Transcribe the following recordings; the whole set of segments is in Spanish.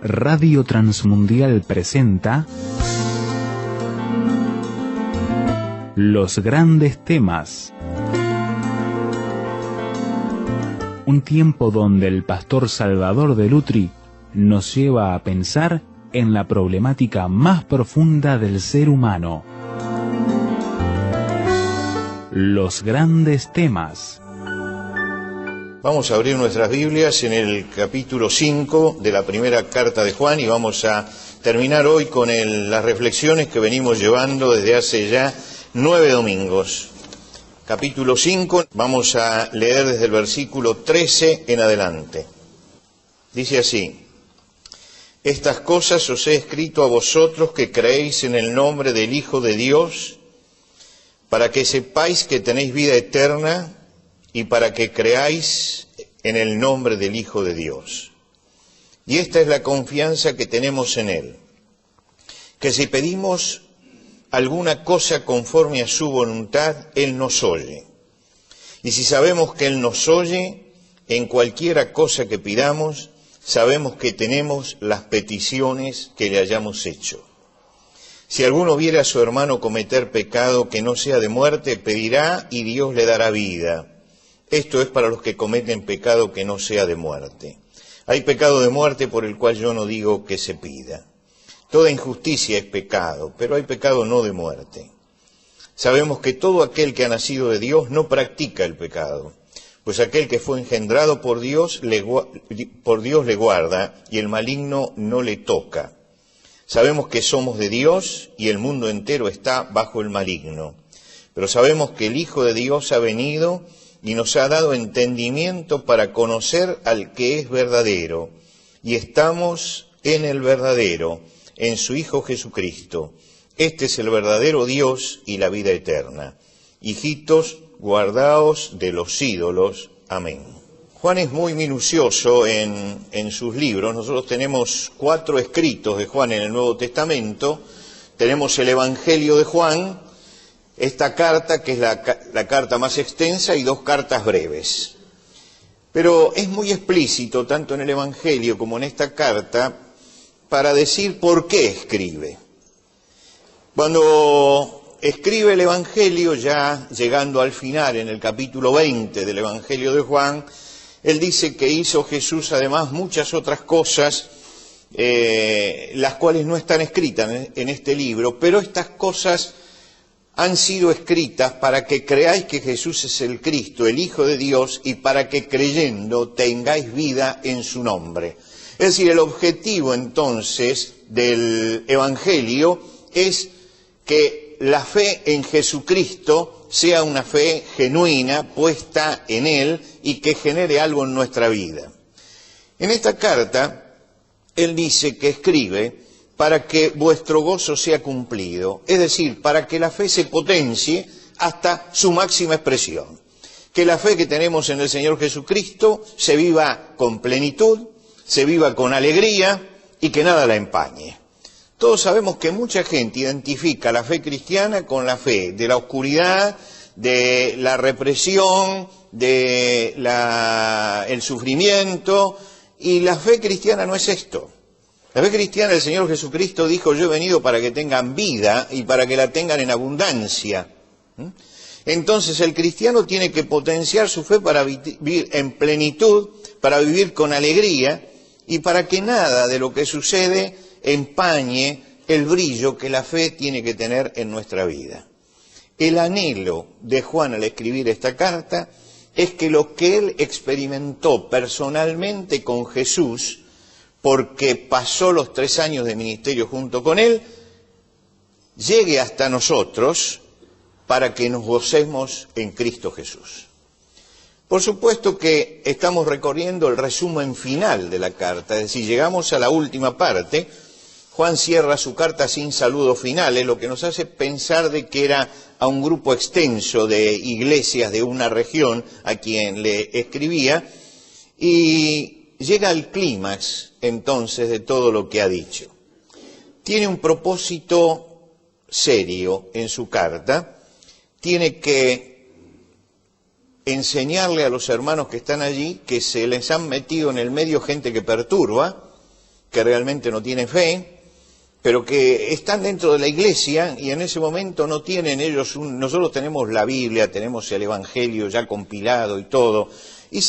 Radio Transmundial presenta Los Grandes Temas. Un tiempo donde el pastor Salvador de Lutri nos lleva a pensar en la problemática más profunda del ser humano. Los Grandes Temas. Vamos a abrir nuestras Biblias en el capítulo 5 de la primera carta de Juan y vamos a terminar hoy con las reflexiones que venimos llevando desde hace ya 9 domingos. Capítulo 5, vamos a leer desde el versículo 13 en adelante. Dice así: Estas cosas os he escrito a vosotros que creéis en el nombre del Hijo de Dios, para que sepáis que tenéis vida eterna y para que creáis en el nombre del Hijo de Dios. Y esta es la confianza que tenemos en Él, que si pedimos alguna cosa conforme a su voluntad, Él nos oye. Y si sabemos que Él nos oye, en cualquiera cosa que pidamos, sabemos que tenemos las peticiones que le hayamos hecho. Si alguno viere a su hermano cometer pecado que no sea de muerte, pedirá y Dios le dará vida. Esto es para los que cometen pecado que no sea de muerte. Hay pecado de muerte por el cual yo no digo que se pida. Toda injusticia es pecado, pero hay pecado no de muerte. Sabemos que todo aquel que ha nacido de Dios no practica el pecado, pues aquel que fue engendrado por Dios le guarda y el maligno no le toca. Sabemos que somos de Dios y el mundo entero está bajo el maligno. Pero sabemos que el Hijo de Dios ha venido y nos ha dado entendimiento para conocer al que es verdadero. Y estamos en el verdadero, en su Hijo Jesucristo. Este es el verdadero Dios y la vida eterna. Hijitos, guardaos de los ídolos. Amén. Juan es muy minucioso en sus libros. Nosotros tenemos 4 escritos de Juan en el Nuevo Testamento. Tenemos el Evangelio de Juan, esta carta que es la carta más extensa y 2 cartas breves. Pero es muy explícito, tanto en el Evangelio como en esta carta, para decir por qué escribe. Cuando escribe el Evangelio, ya llegando al final, en el capítulo 20 del Evangelio de Juan, él dice que hizo Jesús además muchas otras cosas, las cuales no están escritas en este libro, pero estas cosas han sido escritas para que creáis que Jesús es el Cristo, el Hijo de Dios, y para que creyendo tengáis vida en su nombre. Es decir, el objetivo entonces del Evangelio es que la fe en Jesucristo sea una fe genuina, puesta en Él, y que genere algo en nuestra vida. En esta carta, él dice que escribe para que vuestro gozo sea cumplido, es decir, para que la fe se potencie hasta su máxima expresión. Que la fe que tenemos en el Señor Jesucristo se viva con plenitud, se viva con alegría y que nada la empañe. Todos sabemos que mucha gente identifica la fe cristiana con la fe de la oscuridad, de la represión, de el sufrimiento, y la fe cristiana no es esto. La fe cristiana, el Señor Jesucristo dijo: yo he venido para que tengan vida y para que la tengan en abundancia. Entonces el cristiano tiene que potenciar su fe para vivir en plenitud, para vivir con alegría y para que nada de lo que sucede empañe el brillo que la fe tiene que tener en nuestra vida. El anhelo de Juan al escribir esta carta es que lo que él experimentó personalmente con Jesús, porque pasó los 3 años de ministerio junto con él, llegue hasta nosotros para que nos gocemos en Cristo Jesús. Por supuesto que estamos recorriendo el resumen final de la carta, es decir, llegamos a la última parte. Juan cierra su carta sin saludos finales, lo que nos hace pensar de que era a un grupo extenso de iglesias de una región a quien le escribía, y llega al clímax entonces de todo lo que ha dicho. Tiene un propósito serio en su carta, tiene que enseñarle a los hermanos que están allí que se les han metido en el medio gente que perturba, que realmente no tienen fe, pero que están dentro de la iglesia y en ese momento no tienen ellos nosotros tenemos la Biblia, tenemos el Evangelio ya compilado y todo, y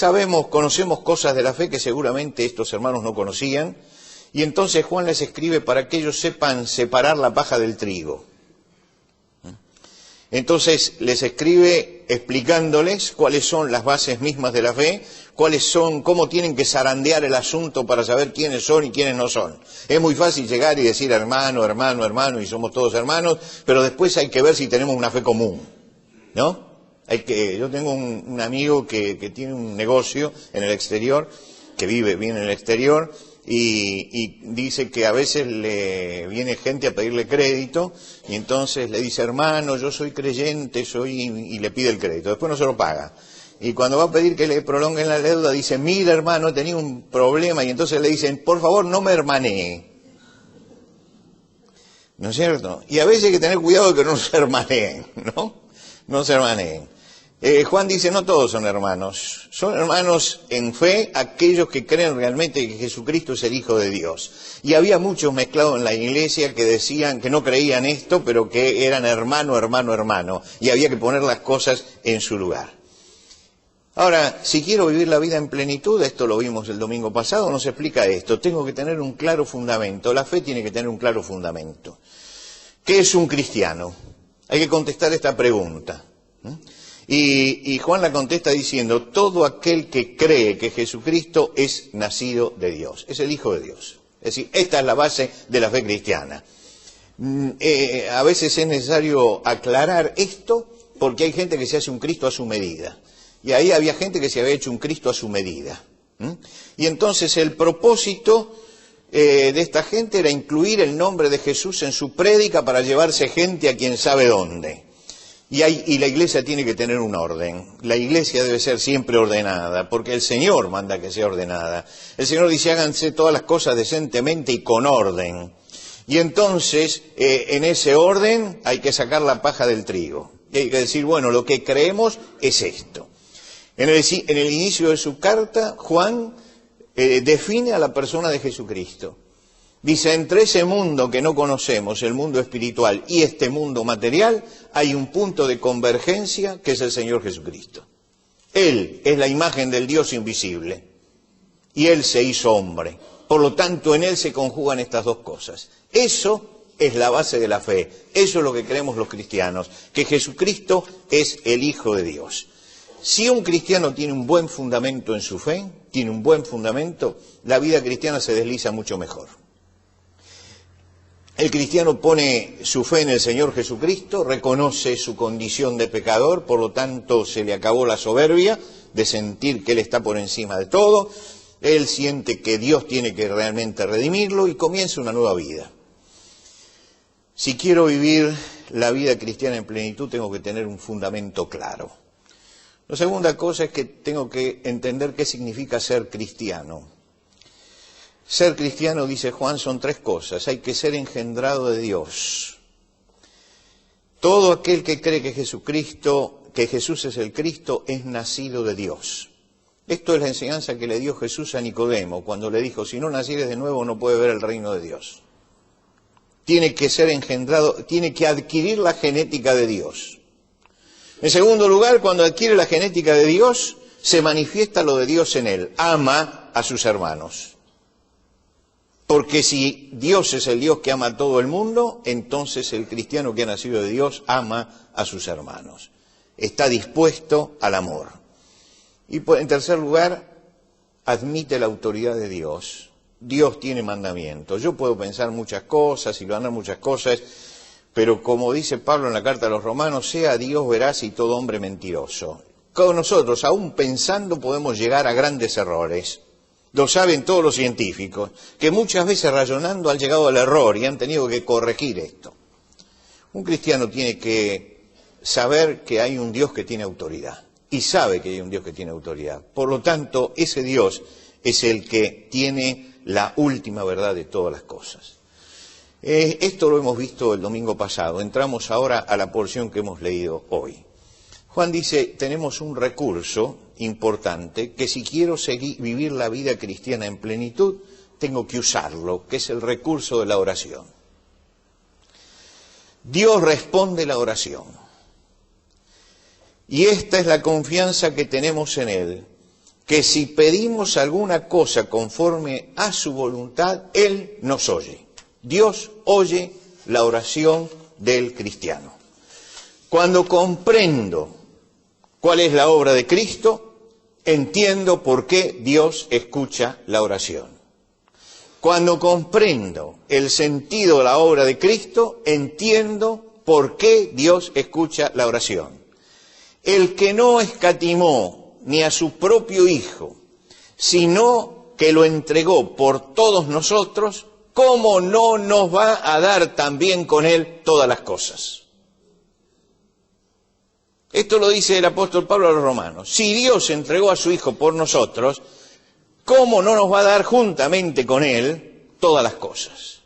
conocemos cosas de la fe que seguramente estos hermanos no conocían, y entonces Juan les escribe para que ellos sepan separar la paja del trigo. Entonces les escribe explicándoles cuáles son las bases mismas de la fe, cómo tienen que zarandear el asunto para saber quiénes son y quiénes no son. Es muy fácil llegar y decir hermano, hermano, hermano, y somos todos hermanos, pero después hay que ver si tenemos una fe común, ¿no? Yo tengo un amigo que tiene un negocio en el exterior, que vive bien en el exterior, y dice que a veces le viene gente a pedirle crédito y entonces le dice hermano, yo soy creyente, y le pide el crédito, después no se lo paga. Y cuando va a pedir que le prolonguen la deuda dice, mira hermano, he tenido un problema, y entonces le dicen, por favor no me hermanee. ¿No es cierto? Y a veces hay que tener cuidado de que no se hermaneen, ¿no? No se hermaneen. Juan dice, no todos son hermanos en fe aquellos que creen realmente que Jesucristo es el Hijo de Dios. Y había muchos mezclados en la iglesia que decían que no creían esto, pero que eran hermano, hermano, hermano, y había que poner las cosas en su lugar. Ahora, si quiero vivir la vida en plenitud, esto lo vimos el domingo pasado, nos explica esto, tengo que tener un claro fundamento, la fe tiene que tener un claro fundamento. ¿Qué es un cristiano? Hay que contestar esta pregunta. Y Juan la contesta diciendo, todo aquel que cree que Jesucristo es nacido de Dios, es el Hijo de Dios. Es decir, esta es la base de la fe cristiana. A veces es necesario aclarar esto porque hay gente que se hace un Cristo a su medida. Y ahí había gente que se había hecho un Cristo a su medida. Y entonces el propósito de esta gente era incluir el nombre de Jesús en su prédica para llevarse gente a quien sabe dónde. Y la iglesia tiene que tener un orden. La iglesia debe ser siempre ordenada, porque el Señor manda que sea ordenada. El Señor dice, háganse todas las cosas decentemente y con orden. Y entonces, en ese orden, hay que sacar la paja del trigo. Y hay que decir, bueno, lo que creemos es esto. En el inicio de su carta, Juan define a la persona de Jesucristo. Dice, entre ese mundo que no conocemos, el mundo espiritual, y este mundo material, hay un punto de convergencia que es el Señor Jesucristo. Él es la imagen del Dios invisible, y Él se hizo hombre. Por lo tanto, en Él se conjugan estas dos cosas. Eso es la base de la fe, eso es lo que creemos los cristianos, que Jesucristo es el Hijo de Dios. Si un cristiano tiene un buen fundamento en su fe, tiene un buen fundamento, la vida cristiana se desliza mucho mejor. El cristiano pone su fe en el Señor Jesucristo, reconoce su condición de pecador, por lo tanto se le acabó la soberbia de sentir que Él está por encima de todo, él siente que Dios tiene que realmente redimirlo y comienza una nueva vida. Si quiero vivir la vida cristiana en plenitud, tengo que tener un fundamento claro. La segunda cosa es que tengo que entender qué significa ser cristiano. Ser cristiano, dice Juan, son tres cosas. Hay que ser engendrado de Dios. Todo aquel que cree que Jesús es el Cristo, es nacido de Dios. Esto es la enseñanza que le dio Jesús a Nicodemo, cuando le dijo, si no nacieres de nuevo no puedes ver el reino de Dios. Tiene que ser engendrado, tiene que adquirir la genética de Dios. En segundo lugar, cuando adquiere la genética de Dios, se manifiesta lo de Dios en él. Ama a sus hermanos. Porque si Dios es el Dios que ama a todo el mundo, entonces el cristiano que ha nacido de Dios ama a sus hermanos. Está dispuesto al amor. Y en tercer lugar, admite la autoridad de Dios. Dios tiene mandamientos. Yo puedo pensar muchas cosas y ganar muchas cosas, pero como dice Pablo en la carta a los Romanos, sea Dios veraz y todo hombre mentiroso. Con nosotros, aún pensando, podemos llegar a grandes errores. Lo saben todos los científicos, que muchas veces razonando han llegado al error y han tenido que corregir esto. Un cristiano tiene que saber que hay un Dios que tiene autoridad, y sabe que hay un Dios que tiene autoridad. Por lo tanto, ese Dios es el que tiene la última verdad de todas las cosas. Esto lo hemos visto el domingo pasado. Entramos ahora a la porción que hemos leído hoy. Juan dice, tenemos un recurso importante, que si quiero vivir la vida cristiana en plenitud, tengo que usarlo, que es el recurso de la oración. Dios responde la oración. Y esta es la confianza que tenemos en Él, que si pedimos alguna cosa conforme a su voluntad, Él nos oye. Dios oye la oración del cristiano. Cuando comprendo cuál es la obra de Cristo, entiendo por qué Dios escucha la oración. Cuando comprendo el sentido de la obra de Cristo, entiendo por qué Dios escucha la oración. El que no escatimó ni a su propio Hijo, sino que lo entregó por todos nosotros, ¿cómo no nos va a dar también con Él todas las cosas? Esto lo dice el apóstol Pablo a los romanos. Si Dios entregó a su Hijo por nosotros, ¿cómo no nos va a dar juntamente con Él todas las cosas?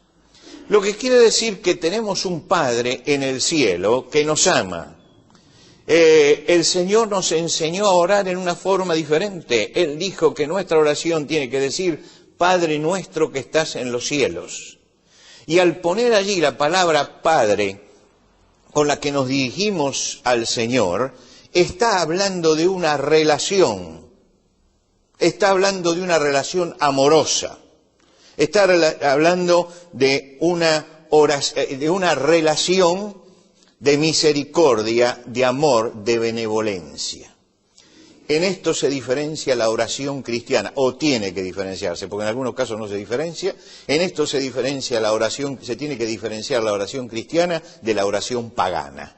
Lo que quiere decir que tenemos un Padre en el cielo que nos ama. El Señor nos enseñó a orar en una forma diferente. Él dijo que nuestra oración tiene que decir, Padre nuestro que estás en los cielos. Y al poner allí la palabra Padre, con la que nos dirigimos al Señor, está hablando de una relación. Está hablando de una relación amorosa. Está hablando de una relación de misericordia, de amor, de benevolencia. En esto se diferencia la oración cristiana, o tiene que diferenciarse, porque en algunos casos no se diferencia. En esto se diferencia la oración, se tiene que diferenciar la oración cristiana de la oración pagana.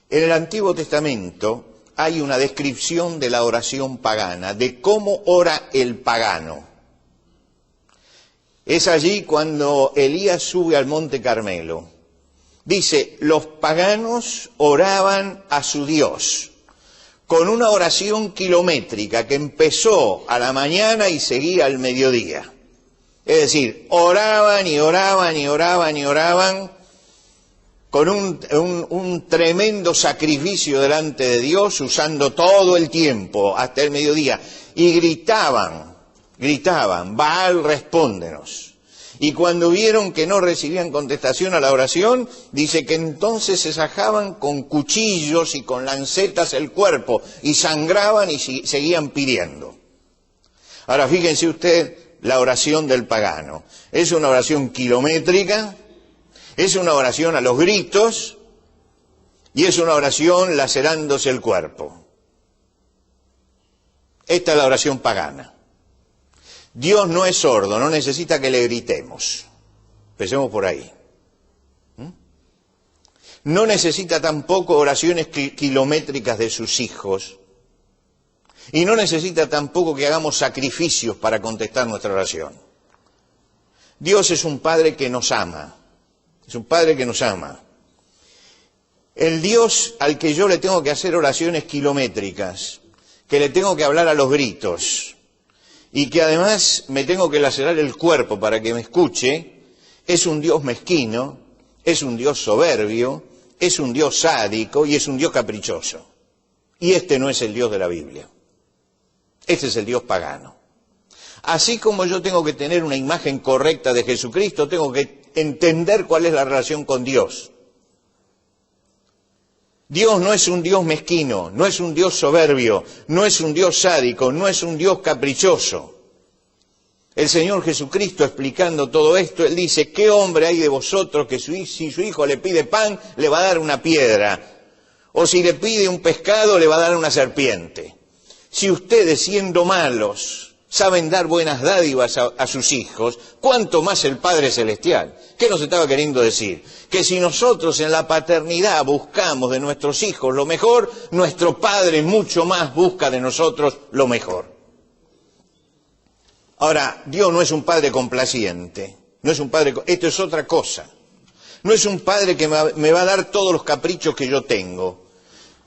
En el Antiguo Testamento hay una descripción de la oración pagana, de cómo ora el pagano. Es allí cuando Elías sube al Monte Carmelo. Dice, los paganos oraban a su Dios con una oración kilométrica que empezó a la mañana y seguía al mediodía. Es decir, oraban y oraban y oraban y oraban con un tremendo sacrificio delante de Dios, usando todo el tiempo hasta el mediodía. Y gritaban, Baal, respóndenos. Y cuando vieron que no recibían contestación a la oración, dice que entonces se sajaban con cuchillos y con lancetas el cuerpo, y sangraban y seguían pidiendo. Ahora fíjense usted la oración del pagano. Es una oración kilométrica, es una oración a los gritos, y es una oración lacerándose el cuerpo. Esta es la oración pagana. Dios no es sordo, no necesita que le gritemos. Empecemos por ahí. No necesita tampoco oraciones kilométricas de sus hijos. Y no necesita tampoco que hagamos sacrificios para contestar nuestra oración. Dios es un Padre que nos ama. Es un Padre que nos ama. El Dios al que yo le tengo que hacer oraciones kilométricas, que le tengo que hablar a los gritos, y que además me tengo que lacerar el cuerpo para que me escuche, es un Dios mezquino, es un Dios soberbio, es un Dios sádico y es un Dios caprichoso. Y este no es el Dios de la Biblia. Este es el Dios pagano. Así como yo tengo que tener una imagen correcta de Jesucristo, tengo que entender cuál es la relación con Dios. Dios no es un Dios mezquino, no es un Dios soberbio, no es un Dios sádico, no es un Dios caprichoso. El Señor Jesucristo, explicando todo esto, Él dice, ¿qué hombre hay de vosotros que si su hijo le pide pan, le va a dar una piedra? O si le pide un pescado, le va a dar una serpiente. Si ustedes, siendo malos, saben dar buenas dádivas a sus hijos, ¿cuánto más el Padre Celestial? ¿Qué nos estaba queriendo decir? Que si nosotros en la paternidad buscamos de nuestros hijos lo mejor, nuestro Padre mucho más busca de nosotros lo mejor. Ahora, Dios no es un Padre complaciente, no es un Padre, esto es otra cosa. No es un Padre que me va a dar todos los caprichos que yo tengo.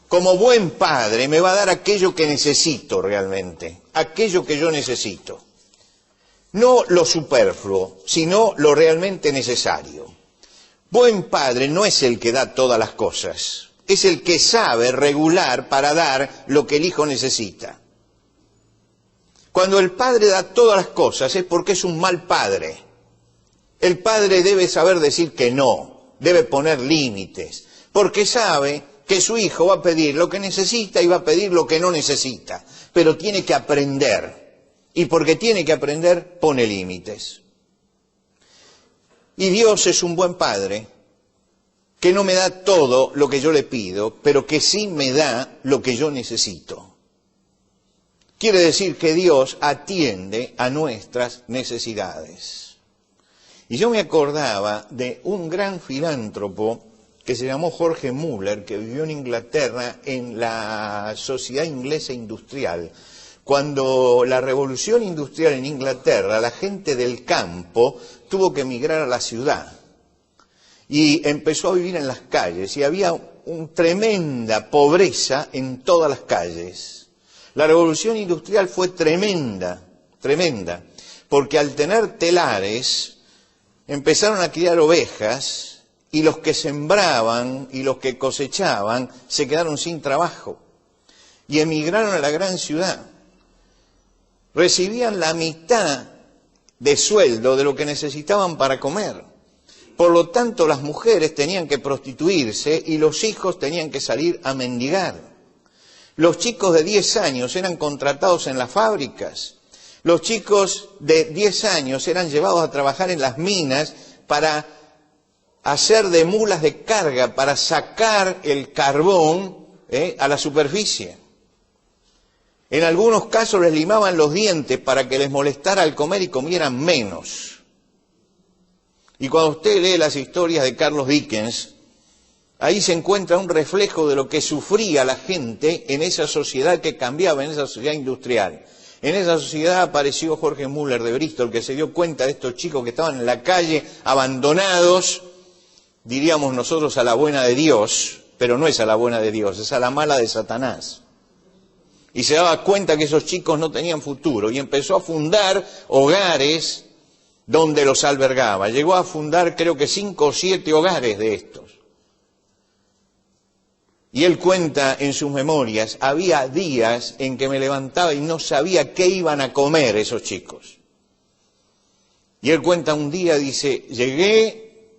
Como buen Padre me va a dar aquello que necesito realmente, aquello que yo necesito. No lo superfluo, sino lo realmente necesario. Buen Padre no es el que da todas las cosas, es el que sabe regular para dar lo que el Hijo necesita. Cuando el padre da todas las cosas es porque es un mal padre. El padre debe saber decir que no, debe poner límites, porque sabe que su hijo va a pedir lo que necesita y va a pedir lo que no necesita, pero tiene que aprender, y porque tiene que aprender, pone límites. Y Dios es un buen padre, que no me da todo lo que yo le pido, pero que sí me da lo que yo necesito. Quiere decir que Dios atiende a nuestras necesidades. Y yo me acordaba de un gran filántropo que se llamó Jorge Müller, que vivió en Inglaterra en la sociedad inglesa industrial. Cuando la revolución industrial en Inglaterra, la gente del campo tuvo que emigrar a la ciudad y empezó a vivir en las calles y había una tremenda pobreza en todas las calles. La revolución industrial fue tremenda, tremenda, porque al tener telares empezaron a criar ovejas y los que sembraban y los que cosechaban se quedaron sin trabajo y emigraron a la gran ciudad. Recibían la mitad de sueldo de lo que necesitaban para comer. Por lo tanto, las mujeres tenían que prostituirse y los hijos tenían que salir a mendigar. Los chicos de 10 años eran contratados en las fábricas. Los chicos de 10 años eran llevados a trabajar en las minas para hacer de mulas de carga, para sacar el carbón a la superficie. En algunos casos les limaban los dientes para que les molestara al comer y comieran menos. Y cuando usted lee las historias de Carlos Dickens, ahí se encuentra un reflejo de lo que sufría la gente en esa sociedad que cambiaba, en esa sociedad industrial. En esa sociedad apareció Jorge Müller de Bristol, que se dio cuenta de estos chicos que estaban en la calle, abandonados, diríamos nosotros a la buena de Dios, pero no es a la buena de Dios, es a la mala de Satanás. Y se daba cuenta que esos chicos no tenían futuro y empezó a fundar hogares donde los albergaba. Llegó a fundar creo que 5 o 7 hogares de estos. Y él cuenta en sus memorias, había días en que me levantaba y no sabía qué iban a comer esos chicos. Y él cuenta un día, dice, llegué,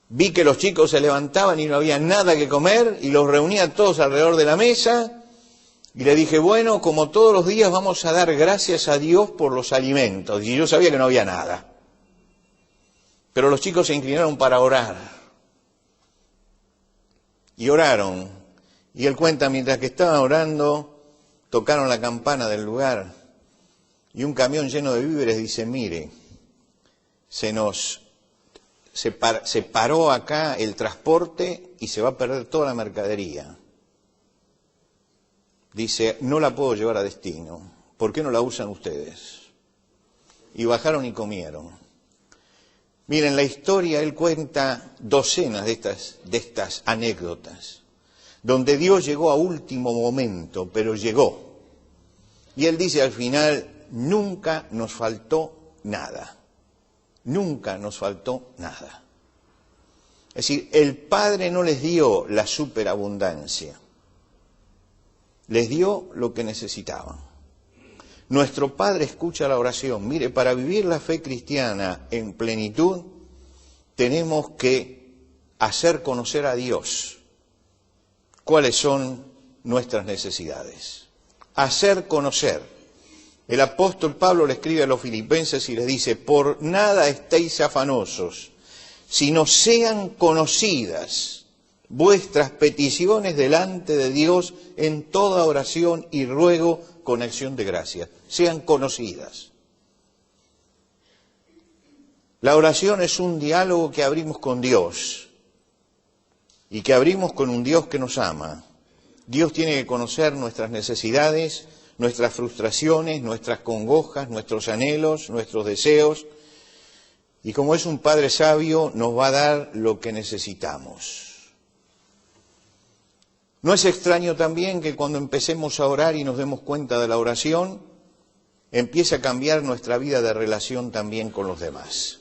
vi que los chicos se levantaban y no había nada que comer y los reunía todos alrededor de la mesa. Y le dije, bueno, como todos los días vamos a dar gracias a Dios por los alimentos. Y yo sabía que no había nada. Pero los chicos se inclinaron para orar. Y oraron. Y él cuenta, mientras que estaban orando, tocaron la campana del lugar. Y un camión lleno de víveres dice, mire, se paró acá el transporte y se va a perder toda la mercadería. Dice, no la puedo llevar a destino, ¿por qué no la usan ustedes? Y bajaron y comieron. Miren, la historia, él cuenta docenas de estas anécdotas, donde Dios llegó a último momento, pero llegó. Y él dice al final, nunca nos faltó nada, nunca nos faltó nada. Es decir, el Padre no les dio la superabundancia. Les dio lo que necesitaban. Nuestro Padre escucha la oración. Mire, para vivir la fe cristiana en plenitud, tenemos que hacer conocer a Dios cuáles son nuestras necesidades. Hacer conocer. El apóstol Pablo le escribe a los filipenses y les dice, por nada estéis afanosos, sino sean conocidas vuestras peticiones delante de Dios en toda oración y ruego con acción de gracias. Sean conocidas. La oración es un diálogo que abrimos con Dios y que abrimos con un Dios que nos ama. Dios tiene que conocer nuestras necesidades, nuestras frustraciones, nuestras congojas, nuestros anhelos, nuestros deseos. Y como es un Padre sabio, nos va a dar lo que necesitamos. No es extraño también que cuando empecemos a orar y nos demos cuenta de la oración, empiece a cambiar nuestra vida de relación también con los demás.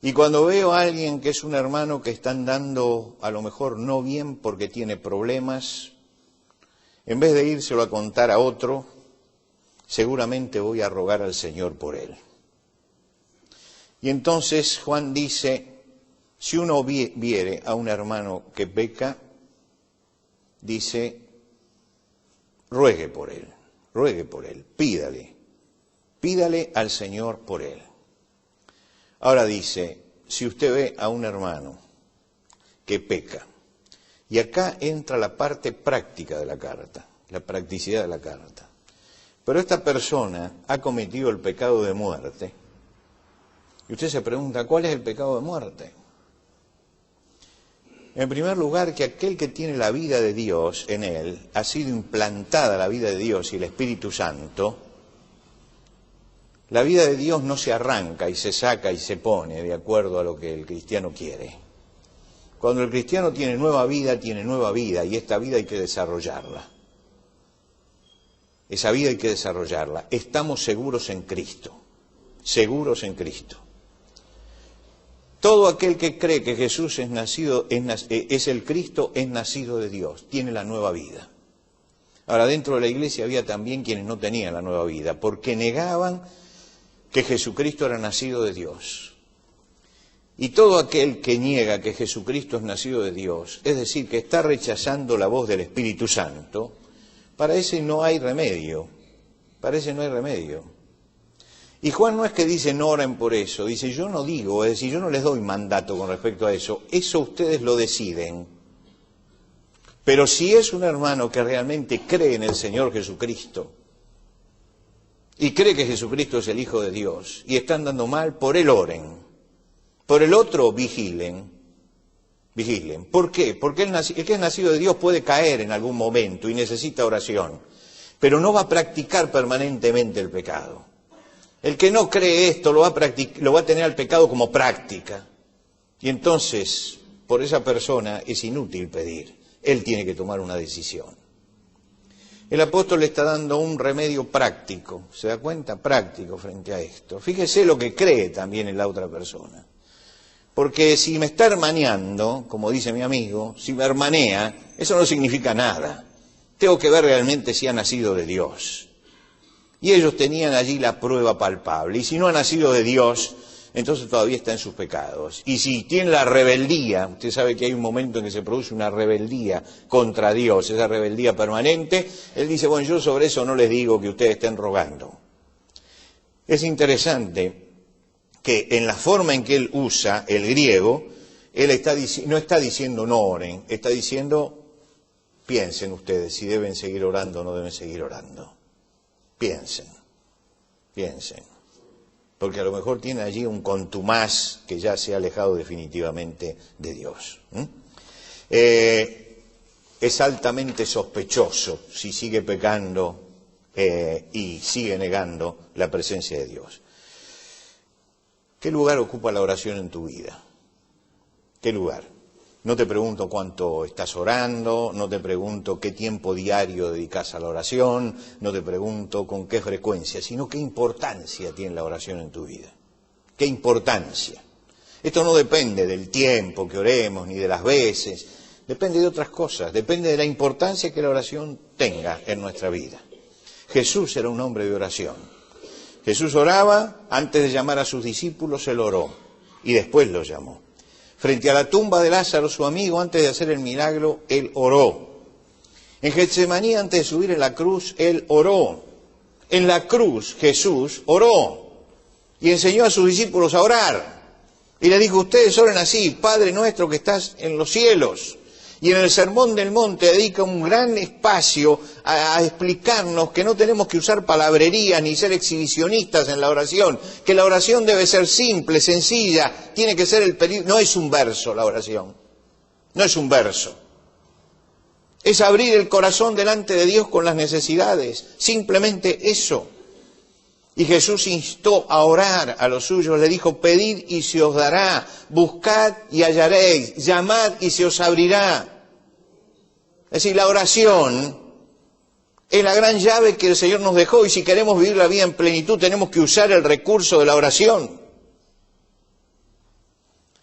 Y cuando veo a alguien que es un hermano que está andando a lo mejor no bien porque tiene problemas, en vez de írselo a contar a otro, seguramente voy a rogar al Señor por él. Y entonces Juan dice, si uno viere a un hermano que peca, dice, ruegue por él, pídale al Señor por él. Ahora dice, si usted ve a un hermano que peca, y acá entra la parte práctica de la carta, la practicidad de la carta, pero esta persona ha cometido el pecado de muerte, y usted se pregunta, ¿cuál es el pecado de muerte? En primer lugar, que aquel que tiene la vida de Dios en él, ha sido implantada la vida de Dios y el Espíritu Santo, la vida de Dios no se arranca y se saca y se pone de acuerdo a lo que el cristiano quiere. Cuando el cristiano tiene nueva vida y esta vida hay que desarrollarla. Esa vida hay que desarrollarla. Estamos seguros en Cristo, seguros en Cristo. Todo aquel que cree que Jesús es el Cristo, es nacido de Dios, tiene la nueva vida. Ahora, dentro de la iglesia había también quienes no tenían la nueva vida, porque negaban que Jesucristo era nacido de Dios. Y todo aquel que niega que Jesucristo es nacido de Dios, es decir, que está rechazando la voz del Espíritu Santo, para ese no hay remedio, Y Juan no es que dice no oren por eso, dice yo no digo, es decir, yo no les doy mandato con respecto a eso ustedes lo deciden. Pero si es un hermano que realmente cree en el Señor Jesucristo y cree que Jesucristo es el Hijo de Dios y está andando mal, por él oren, por el otro vigilen. ¿Por qué? Porque el que es nacido de Dios puede caer en algún momento y necesita oración, pero no va a practicar permanentemente el pecado. El que no cree esto lo va a tener al pecado como práctica. Y entonces, por esa persona es inútil pedir. Él tiene que tomar una decisión. El apóstol le está dando un remedio práctico. ¿Se da cuenta? Práctico frente a esto. Fíjese lo que cree también en la otra persona. Porque si me está hermaneando, como dice mi amigo, si me hermanea, eso no significa nada. Tengo que ver realmente si ha nacido de Dios. Y ellos tenían allí la prueba palpable. Y si no ha nacido de Dios, entonces todavía está en sus pecados. Y si tiene la rebeldía, usted sabe que hay un momento en que se produce una rebeldía contra Dios, esa rebeldía permanente, él dice, bueno, yo sobre eso no les digo que ustedes estén rogando. Es interesante que en la forma en que él usa el griego, él no está diciendo no oren, está diciendo piensen ustedes si deben seguir orando o no deben seguir orando. Piensen, porque a lo mejor tiene allí un contumaz que ya se ha alejado definitivamente de Dios. Es altamente sospechoso si sigue pecando y sigue negando la presencia de Dios. ¿Qué lugar ocupa la oración en tu vida? ¿Qué lugar? No te pregunto cuánto estás orando, no te pregunto qué tiempo diario dedicas a la oración, no te pregunto con qué frecuencia, sino qué importancia tiene la oración en tu vida. ¿Qué importancia? Esto no depende del tiempo que oremos ni de las veces, depende de otras cosas, depende de la importancia que la oración tenga en nuestra vida. Jesús era un hombre de oración. Jesús oraba, antes de llamar a sus discípulos, él oró y después los llamó. Frente a la tumba de Lázaro, su amigo, antes de hacer el milagro, él oró. En Getsemaní, antes de subir en la cruz, él oró. En la cruz, Jesús oró y enseñó a sus discípulos a orar. Y le dijo, ustedes oren así, Padre nuestro que estás en los cielos. Y en el Sermón del Monte dedica un gran espacio a explicarnos que no tenemos que usar palabrerías ni ser exhibicionistas en la oración, que la oración debe ser simple, sencilla, tiene que ser no es un verso la oración, no es un verso. Es abrir el corazón delante de Dios con las necesidades, simplemente eso. Y Jesús instó a orar a los suyos, le dijo, pedid y se os dará, buscad y hallaréis, llamad y se os abrirá. Es decir, la oración es la gran llave que el Señor nos dejó y si queremos vivir la vida en plenitud tenemos que usar el recurso de la oración.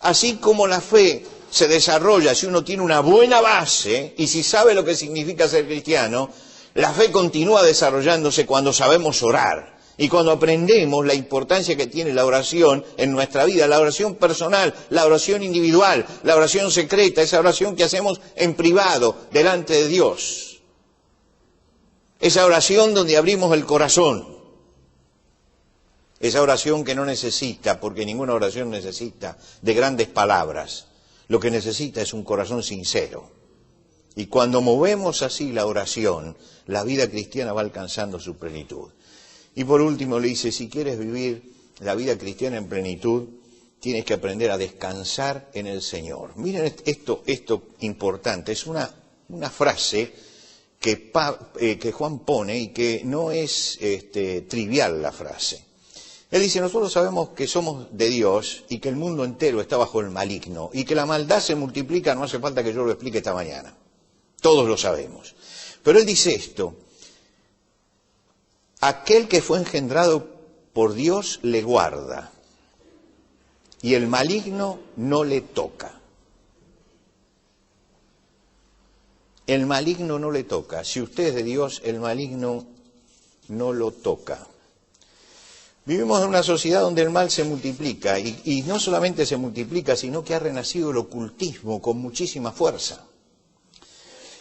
Así como la fe se desarrolla si uno tiene una buena base y si sabe lo que significa ser cristiano, La fe continúa desarrollándose cuando sabemos orar y cuando aprendemos la importancia que tiene la oración en nuestra vida, la oración personal, la oración individual, la oración secreta, esa oración que hacemos en privado delante de Dios. Esa oración donde abrimos el corazón. Esa oración que no necesita, porque ninguna oración necesita de grandes palabras. Lo que necesita es un corazón sincero. Y cuando movemos así la oración, la vida cristiana va alcanzando su plenitud. Y por último le dice, si quieres vivir la vida cristiana en plenitud, tienes que aprender a descansar en el Señor. Miren esto importante, es una frase que Juan pone y que no es trivial la frase. Él dice, nosotros sabemos que somos de Dios y que el mundo entero está bajo el maligno y que la maldad se multiplica, no hace falta que yo lo explique esta mañana. Todos lo sabemos. Pero él dice esto, aquel que fue engendrado por Dios le guarda y el maligno no le toca. El maligno no le toca. Si usted es de Dios, el maligno no lo toca. Vivimos en una sociedad donde el mal se multiplica y no solamente se multiplica, sino que ha renacido el ocultismo con muchísima fuerza.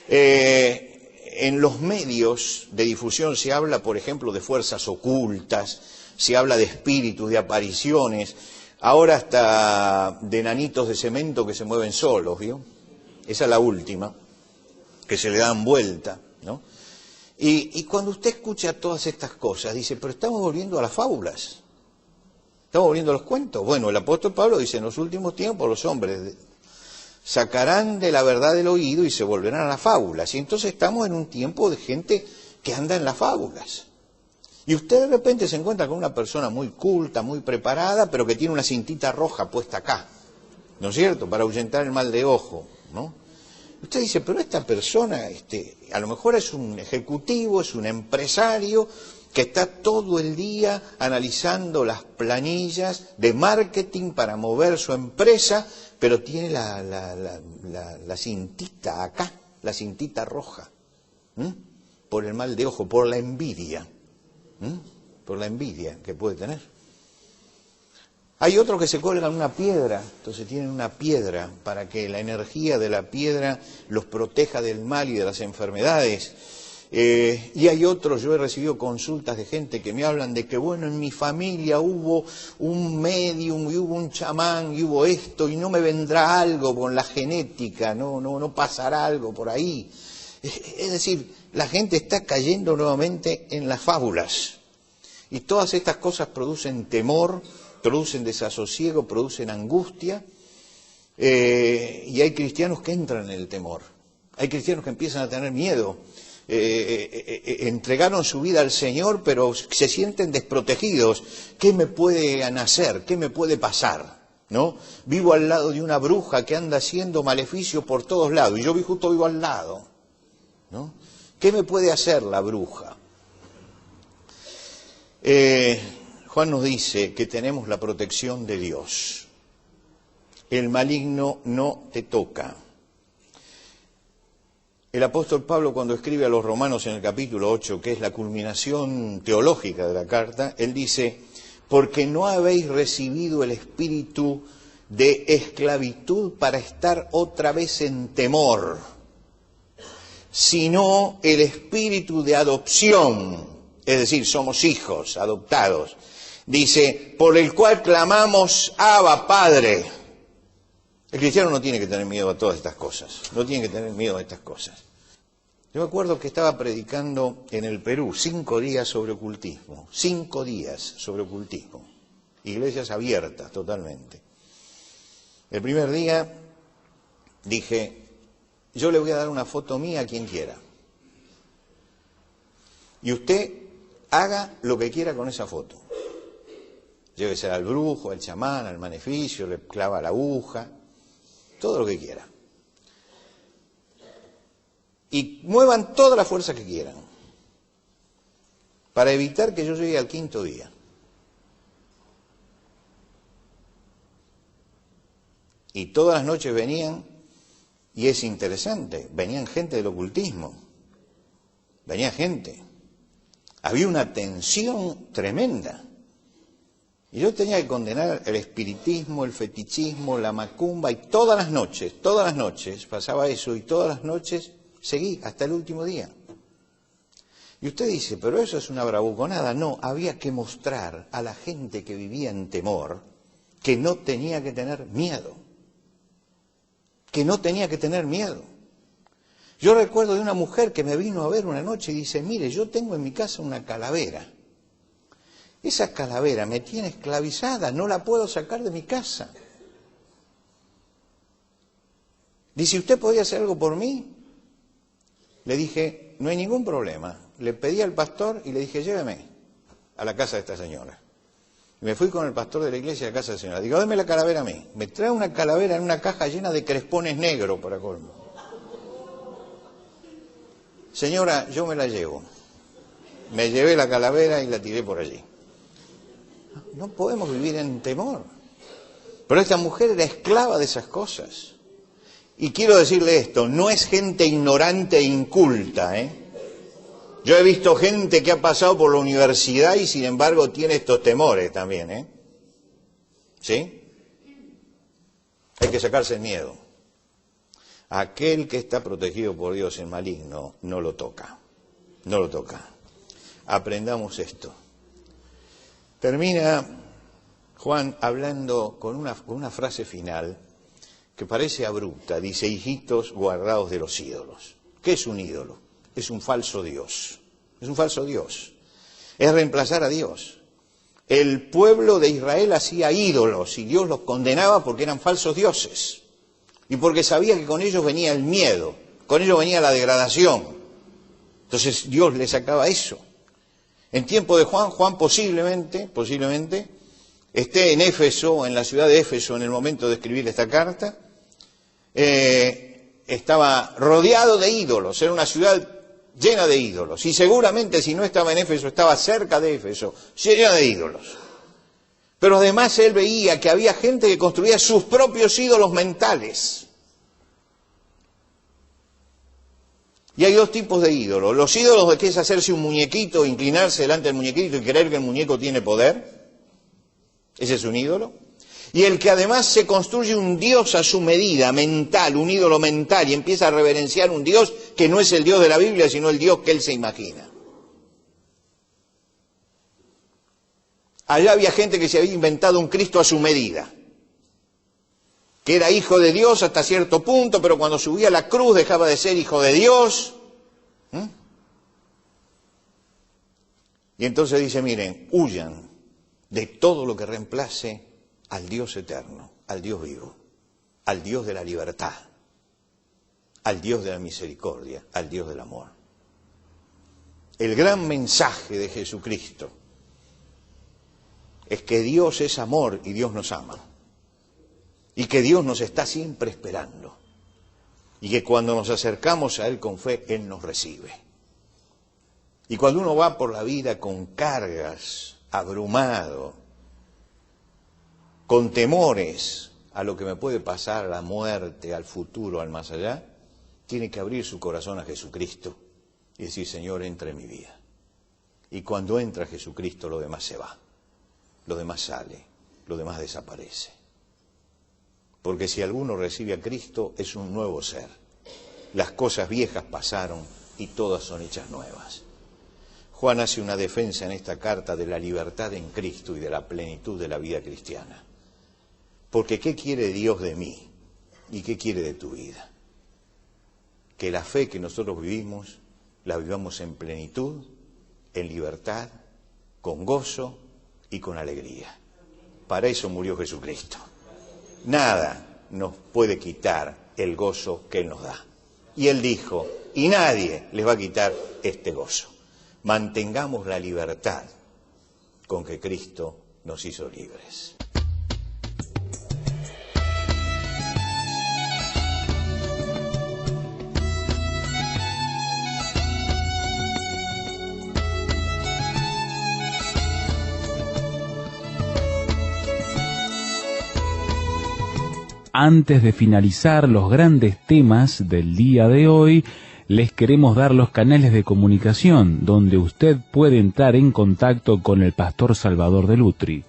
En los medios de difusión se habla, por ejemplo, de fuerzas ocultas, se habla de espíritus, de apariciones, ahora hasta de nanitos de cemento que se mueven solos, ¿vio? Esa es la última, que se le dan vuelta, ¿no? Y cuando usted escucha todas estas cosas, dice, pero estamos volviendo a las fábulas, estamos volviendo a los cuentos. Bueno, el apóstol Pablo dice, en los últimos tiempos los hombres sacarán de la verdad del oído y se volverán a las fábulas. Y entonces estamos en un tiempo de gente que anda en las fábulas. Y usted de repente se encuentra con una persona muy culta, muy preparada, pero que tiene una cintita roja puesta acá, ¿no es cierto?, para ahuyentar el mal de ojo, ¿no? Usted dice, pero esta persona, a lo mejor es un ejecutivo, es un empresario que está todo el día analizando las planillas de marketing para mover su empresa, pero tiene la cintita acá, la cintita roja, por el mal de ojo, por la envidia, por la envidia que puede tener. Hay otros que se colgan una piedra, entonces tienen una piedra para que la energía de la piedra los proteja del mal y de las enfermedades. Y hay otros, yo he recibido consultas de gente que me hablan de que, bueno, en mi familia hubo un medium y hubo un chamán y hubo esto y no me vendrá algo con la genética, no pasará algo por ahí. Es decir, la gente está cayendo nuevamente en las fábulas. Y todas estas cosas producen temor, producen desasosiego, producen angustia, y hay cristianos que entran en el temor, hay cristianos que empiezan a tener miedo, entregaron su vida al Señor, pero se sienten desprotegidos. ¿Qué me puede nacer? ¿Qué me puede pasar? ¿No? Vivo al lado de una bruja que anda haciendo maleficio por todos lados, y yo justo vivo al lado, ¿no? ¿Qué me puede hacer la bruja? Juan nos dice que tenemos la protección de Dios. El maligno no te toca. El apóstol Pablo, cuando escribe a los romanos en el capítulo 8, que es la culminación teológica de la carta, él dice, porque no habéis recibido el espíritu de esclavitud para estar otra vez en temor, sino el espíritu de adopción, es decir, somos hijos adoptados. Dice, por el cual clamamos, Abba, Padre. El cristiano no tiene que tener miedo a todas estas cosas, no tiene que tener miedo a estas cosas. Yo me acuerdo que estaba predicando en el Perú 5 días sobre ocultismo, 5 días sobre ocultismo, iglesias abiertas totalmente. El primer día dije, yo le voy a dar una foto mía a quien quiera, y usted haga lo que quiera con esa foto. Llévese al brujo, al chamán, al maleficio, le clava la aguja, todo lo que quiera. Y muevan toda la fuerza que quieran, para evitar que yo llegue al 5.º día. Y todas las noches venían, y es interesante, venían gente del ocultismo, venía gente. Había una tensión tremenda. Y yo tenía que condenar el espiritismo, el fetichismo, la macumba, y todas las noches pasaba eso, y todas las noches seguí hasta el último día. Y usted dice, pero eso es una bravuconada. No, había que mostrar a la gente que vivía en temor que no tenía que tener miedo. Que no tenía que tener miedo. Yo recuerdo de una mujer que me vino a ver una noche y dice, mire, yo tengo en mi casa una calavera. Esa calavera me tiene esclavizada, no la puedo sacar de mi casa. Dice, ¿usted podría hacer algo por mí? Le dije, no hay ningún problema. Le pedí al pastor y le dije, lléveme a la casa de esta señora. Y me fui con el pastor de la iglesia a la casa de la señora. Digo, dame la calavera a mí. Me trae una calavera en una caja llena de crespones negros, para colmo. Señora, yo me la llevo. Me llevé la calavera y la tiré por allí. No podemos vivir en temor. Pero esta mujer era esclava de esas cosas. Y quiero decirle esto, no es gente ignorante e inculta, Yo he visto gente que ha pasado por la universidad y sin embargo tiene estos temores también, ¿Sí? Hay que sacarse el miedo. Aquel que está protegido por Dios, el maligno, no lo toca. No lo toca. Aprendamos esto. Termina Juan hablando con una frase final que parece abrupta. Dice, hijitos guardados de los ídolos. ¿Qué es un ídolo? Es un falso Dios. Es un falso Dios. Es reemplazar a Dios. El pueblo de Israel hacía ídolos y Dios los condenaba porque eran falsos dioses. Y porque sabía que con ellos venía el miedo, con ellos venía la degradación. Entonces Dios le sacaba eso. En tiempo de Juan posiblemente, esté en Éfeso, en la ciudad de Éfeso, en el momento de escribir esta carta. Estaba rodeado de ídolos, era una ciudad llena de ídolos. Y seguramente si no estaba en Éfeso, estaba cerca de Éfeso, llena de ídolos. Pero además él veía que había gente que construía sus propios ídolos mentales. Y hay dos tipos de ídolos. Los ídolos de que es hacerse un muñequito, inclinarse delante del muñequito y creer que el muñeco tiene poder. Ese es un ídolo. Y el que además se construye un Dios a su medida, mental, un ídolo mental, y empieza a reverenciar un Dios que no es el Dios de la Biblia, sino el Dios que él se imagina. Allá había gente que se había inventado un Cristo a su medida, que era hijo de Dios hasta cierto punto, pero cuando subía a la cruz dejaba de ser hijo de Dios. Y entonces dice, miren, huyan de todo lo que reemplace al Dios eterno, al Dios vivo, al Dios de la libertad, al Dios de la misericordia, al Dios del amor. El gran mensaje de Jesucristo es que Dios es amor y Dios nos ama. Y que Dios nos está siempre esperando. Y que cuando nos acercamos a Él con fe, Él nos recibe. Y cuando uno va por la vida con cargas, abrumado, con temores a lo que me puede pasar, a la muerte, al futuro, al más allá, tiene que abrir su corazón a Jesucristo y decir, Señor, entra en mi vida. Y cuando entra Jesucristo, lo demás se va. Lo demás sale, lo demás desaparece. Porque si alguno recibe a Cristo, es un nuevo ser. Las cosas viejas pasaron y todas son hechas nuevas. Juan hace una defensa en esta carta de la libertad en Cristo y de la plenitud de la vida cristiana. Porque ¿qué quiere Dios de mí? ¿Y qué quiere de tu vida? Que la fe que nosotros vivimos, la vivamos en plenitud, en libertad, con gozo y con alegría. Para eso murió Jesucristo. Nada nos puede quitar el gozo que Él nos da. Y Él dijo, y nadie les va a quitar este gozo. Mantengamos la libertad con que Cristo nos hizo libres. Antes de finalizar los grandes temas del día de hoy, les queremos dar los canales de comunicación donde usted puede entrar en contacto con el pastor Salvador de Lutri.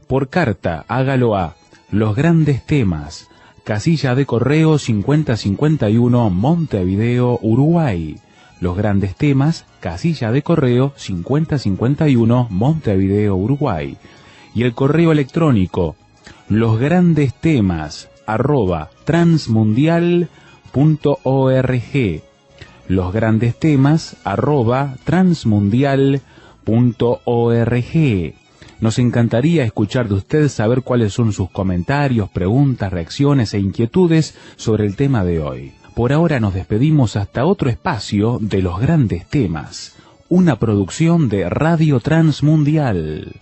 Por carta, hágalo a Los Grandes Temas, casilla de correo 5051, Montevideo, Uruguay. Los Grandes Temas, casilla de correo 5051, Montevideo, Uruguay. Y el correo electrónico losgrandestemas@transmundial.org. losgrandestemas@transmundial.org. Nos encantaría escuchar de usted, saber cuáles son sus comentarios, preguntas, reacciones e inquietudes sobre el tema de hoy. Por ahora nos despedimos hasta otro espacio de Los Grandes Temas, una producción de Radio Transmundial.